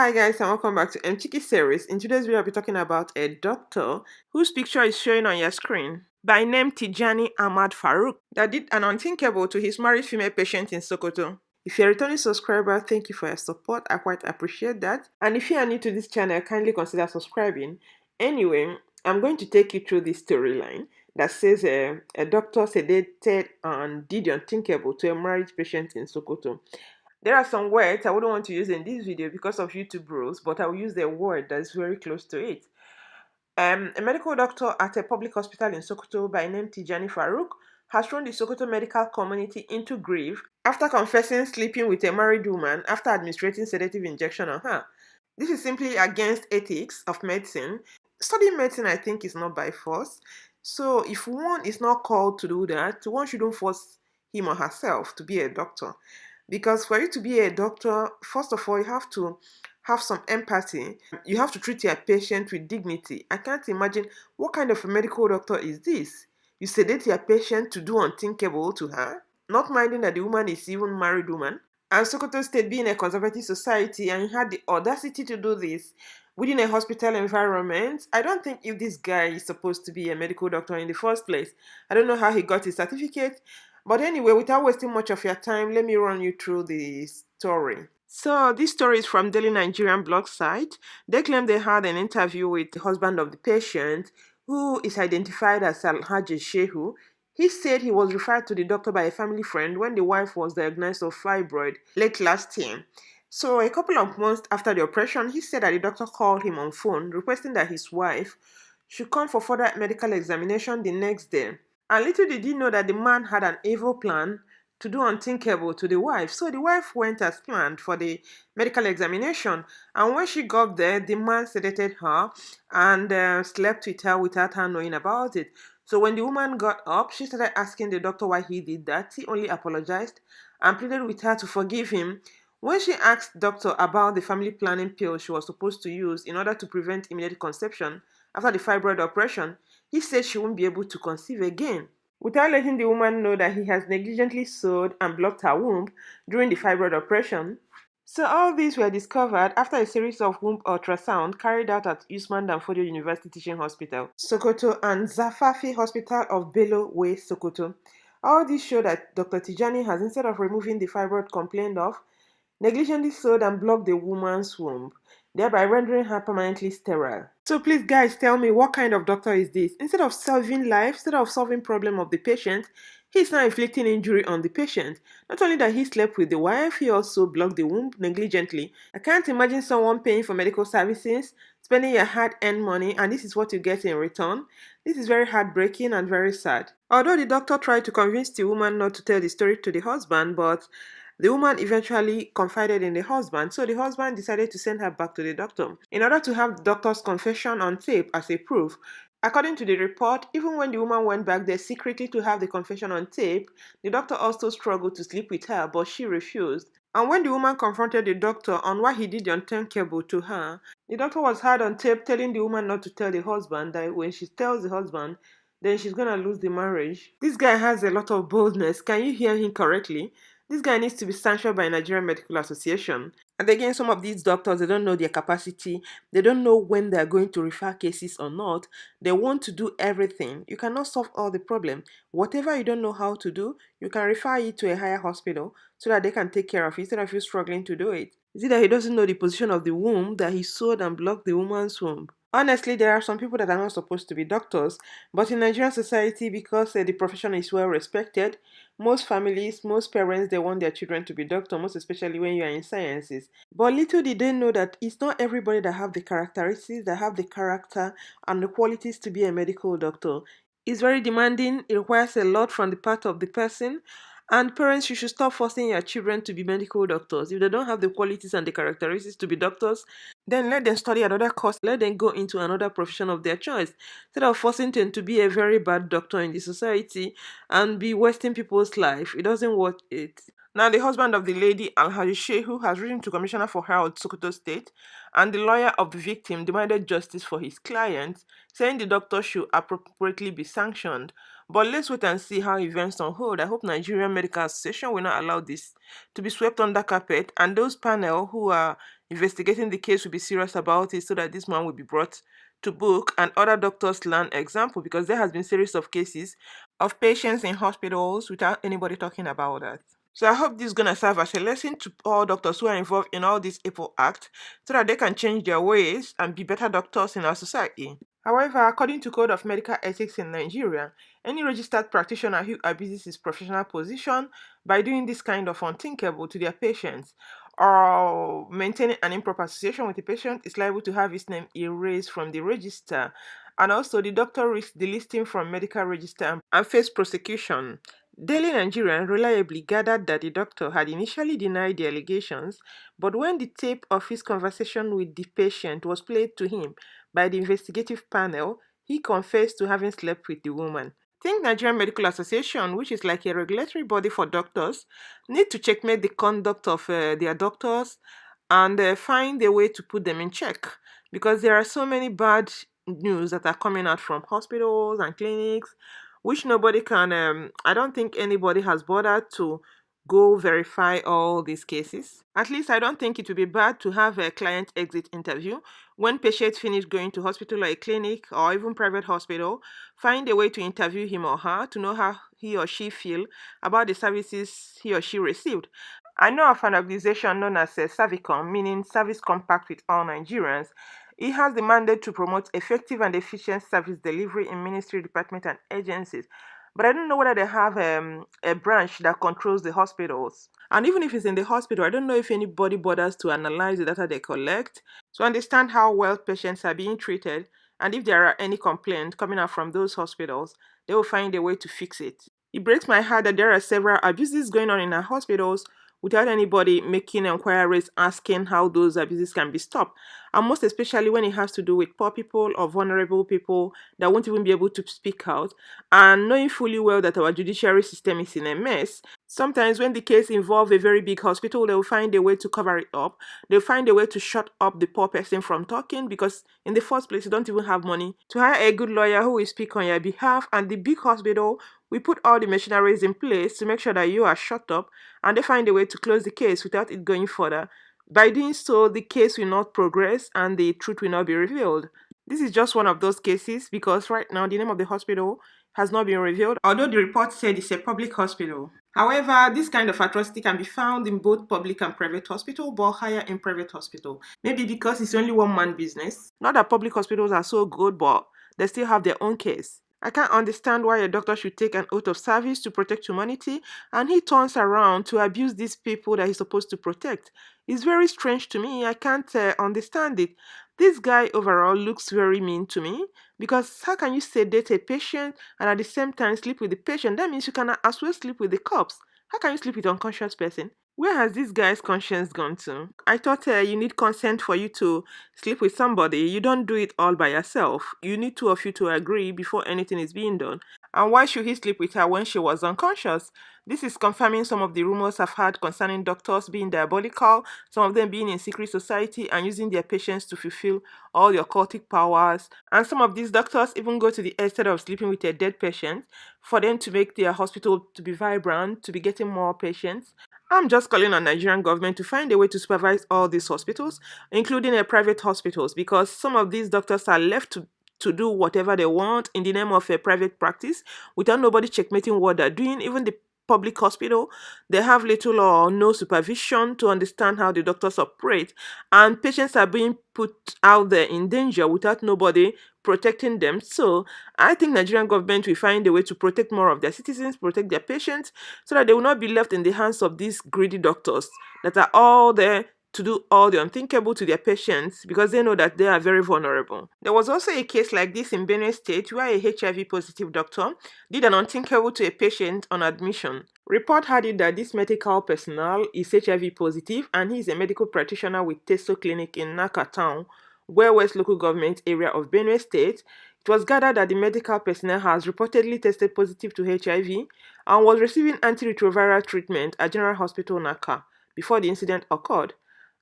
Hi guys and welcome back to MTK series. In today's video I'll be talking about a doctor whose picture is showing on your screen by name Tijani Ahmad Farouk that did an unthinkable to his married female patient in Sokoto. If you're a returning subscriber, thank you for your support. I quite appreciate that. And if you are new to this channel, kindly consider subscribing. Anyway, I'm going to take you through this storyline that says a doctor sedated and did the unthinkable to a married patient in Sokoto. There are some words I wouldn't want to use in this video because of YouTube rules, but I will use the word that is very close to it. A medical doctor at a public hospital in Sokoto by name Tijani Farouk has thrown the Sokoto medical community into grief after confessing sleeping with a married woman after administering sedative injection on her. This is simply against ethics of medicine. Studying medicine, I think, is not by force. So if one is not called to do that, one shouldn't force him or herself to be a doctor. Because for you to be a doctor, first of all, you have to have some empathy. You have to treat your patient with dignity. I can't imagine what kind of a medical doctor is this. You sedate your patient to do unthinkable to her, not minding that the woman is even a married woman. And Sokoto State being a conservative society and he had the audacity to do this within a hospital environment. I don't think if this guy is supposed to be a medical doctor in the first place. I don't know how he got his certificate. But anyway, without wasting much of your time, let me run you through the story. So this story is from Daily Nigerian blog site. They claim they had an interview with the husband of the patient, who is identified as Alhaji Shehu. He said he was referred to the doctor by a family friend when the wife was diagnosed of fibroid late last year. So a couple of months after the operation, he said that the doctor called him on phone requesting that his wife should come for further medical examination the next day. And little did he know that the man had an evil plan to do unthinkable to the wife. So the wife went as planned for the medical examination. And when she got there, the man sedated her and slept with her without her knowing about it. So when the woman got up, she started asking the doctor why he did that. He only apologized and pleaded with her to forgive him. When she asked the doctor about the family planning pill she was supposed to use in order to prevent immediate conception after the fibroid operation, he said she won't be able to conceive again, without letting the woman know that he has negligently sewed and blocked her womb during the fibroid operation. So all these were discovered after a series of womb ultrasound carried out at Usman Danfodio University Teaching Hospital, Sokoto, and Zafafi Hospital of Bello Way, Sokoto. All these show that Dr. Tijani has, instead of removing the fibroid complained of, negligently sewed and blocked the woman's womb, thereby rendering her permanently sterile. So please guys, tell me, what kind of doctor is this? Instead of solving life, instead of solving problem of the patient, he's now inflicting injury on the patient. Not only that he slept with the wife, he also blocked the womb negligently. I can't imagine someone paying for medical services, spending your hard-earned money, and this is what you get in return. This is very heartbreaking and very sad. Although the doctor tried to convince the woman not to tell the story to the husband, but the woman eventually confided in the husband, so the husband decided to send her back to the doctor in order to have the doctor's confession on tape as a proof. According to the report, even when the woman went back there secretly to have the confession on tape, the doctor also struggled to sleep with her, but she refused. And when the woman confronted the doctor on why he did the unthinkable to her, the doctor was heard on tape telling the woman not to tell the husband, that when she tells the husband, then she's gonna lose the marriage. This guy has a lot of boldness. Can you hear him correctly? This guy needs to be sanctioned by Nigerian Medical Association. And again, some of these doctors, they don't know their capacity. They don't know when they're going to refer cases or not. They want to do everything. You cannot solve all the problem. Whatever you don't know how to do, you can refer it to a higher hospital so that they can take care of it instead of you struggling to do it. Is it that he doesn't know the position of the womb, that he sewed and blocked the woman's womb? Honestly, there are some people that are not supposed to be doctors, but in Nigerian society, because the profession is well respected, most families, most parents, they want their children to be doctors, most especially when you are in sciences. But little did they know that it's not everybody that have the characteristics, that have the character and the qualities to be a medical doctor. It's very demanding, it requires a lot from the part of the person. And parents, you should stop forcing your children to be medical doctors. If they don't have the qualities and the characteristics to be doctors, then let them study another course. Let them go into another profession of their choice, instead of forcing them to be a very bad doctor in the society and be wasting people's life. It doesn't worth it. Now, the husband of the lady, Alhaji Shehu, has written to Commissioner for Health, Sokoto State, and the lawyer of the victim demanded justice for his client, saying the doctor should appropriately be sanctioned. But let's wait and see how events unfold. I hope Nigerian Medical Association will not allow this to be swept under carpet, and those panel who are investigating the case will be serious about it so that this man will be brought to book and other doctors learn example, because there has been series of cases of patients in hospitals without anybody talking about that. So I hope this is gonna serve as a lesson to all doctors who are involved in all this evil act so that they can change their ways and be better doctors in our society. However, according to Code of Medical Ethics in Nigeria, any registered practitioner who abuses his professional position by doing this kind of unthinkable to their patients or maintaining an improper association with the patient is liable to have his name erased from the register. And also, the doctor risks delisting from medical register and face prosecution. Daily Nigerian reliably gathered that the doctor had initially denied the allegations, but when the tape of his conversation with the patient was played to him by the investigative panel, he confessed to having slept with the woman. I think Nigerian Medical Association, which is like a regulatory body for doctors, need to checkmate the conduct of their doctors and find a way to put them in check, because there are so many bad news that are coming out from hospitals and clinics which nobody can I don't think anybody has bothered to go verify all these cases. At least I don't think it would be bad to have a client exit interview when patients finish going to hospital or a clinic or even private hospital. Find a way to interview him or her to know how he or she feel about the services he or she received. I know of an organization known as Servicom, meaning Service Compact with All Nigerians. It has the mandate to promote effective and efficient service delivery in ministry, departments, and agencies. But I don't know whether they have a branch that controls the hospitals. And even if it's in the hospital, I don't know if anybody bothers to analyze the data they collect to understand how well patients are being treated. And if there are any complaints coming out from those hospitals, they will find a way to fix it. It breaks my heart that there are several abuses going on in our hospitals without anybody making inquiries asking how those abuses can be stopped. And most especially when it has to do with poor people or vulnerable people that won't even be able to speak out, and knowing fully well that our judiciary system is in a mess. Sometimes when the case involves a very big hospital, they'll find a way to cover it up. They'll find a way to shut up the poor person from talking, because in the first place, you don't even have money to hire a good lawyer who will speak on your behalf. And the big hospital, we put all the machineries in place to make sure that you are shut up, and they find a way to close the case without it going further. By doing so, the case will not progress and the truth will not be revealed. This is just one of those cases, because right now the name of the hospital has not been revealed, although the report said it's a public hospital. However, this kind of atrocity can be found in both public and private hospital, but higher in private hospital. Maybe because it's only one man business. Not that public hospitals are so good, but they still have their own case. I can't understand why a doctor should take an oath of service to protect humanity and he turns around to abuse these people that he's supposed to protect. It's very strange to me. I can't understand it. This guy overall looks very mean to me, because how can you sedate a patient and at the same time sleep with the patient? That means you can as well sleep with the corpse. How can you sleep with an unconscious person? Where has this guy's conscience gone to? I thought you need consent for you to sleep with somebody. You don't do it all by yourself. You need two of you to agree before anything is being done. And why should he sleep with her when she was unconscious? This is confirming some of the rumors I've heard concerning doctors being diabolical, some of them being in secret society and using their patients to fulfill all their occultic powers. And some of these doctors even go to the extent of sleeping with a dead patient for them to make their hospital to be vibrant, to be getting more patients. I'm just calling on Nigerian government to find a way to supervise all these hospitals, including private hospitals, because some of these doctors are left to do whatever they want in the name of a private practice without nobody checkmating what they're doing. Even the public hospital, they have little or no supervision to understand how the doctors operate, and patients are being put out there in danger without nobody protecting them. So I think Nigerian government will find a way to protect more of their citizens, protect their patients, so that they will not be left in the hands of these greedy doctors that are all there to do all the unthinkable to their patients, because they know that they are very vulnerable. There was also a case like this in Benue State where a HIV positive doctor did an unthinkable to a patient on admission. Report had it that this medical personnel is HIV positive and he is a medical practitioner with Teso Clinic in Naka Town, where West Local Government area of Benue State. It was gathered that the medical personnel has reportedly tested positive to HIV and was receiving antiretroviral treatment at General Hospital Naka before the incident occurred.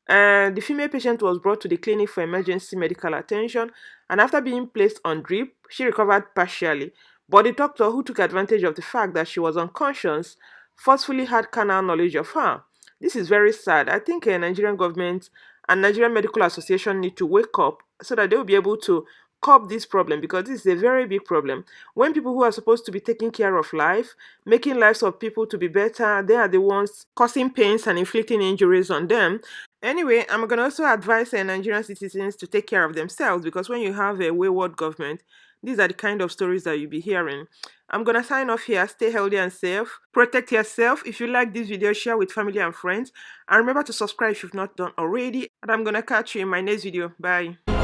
The female patient was brought to the clinic for emergency medical attention, and after being placed on drip, she recovered partially. But the doctor, who took advantage of the fact that she was unconscious, forcefully had carnal knowledge of her. This is very sad. I think Nigerian government and Nigerian Medical Association need to wake up so that they will be able to curb this problem, because this is a very big problem. When people who are supposed to be taking care of life, making lives of people to be better, they are the ones causing pains and inflicting injuries on them. Anyway, I'm going to also advise Nigerian citizens to take care of themselves, because when you have a wayward government, these are the kind of stories that you'll be hearing. I'm going to sign off here. Stay healthy and safe. Protect yourself. If you like this video, share with family and friends. And remember to subscribe if you've not done already. And I'm going to catch you in my next video. Bye.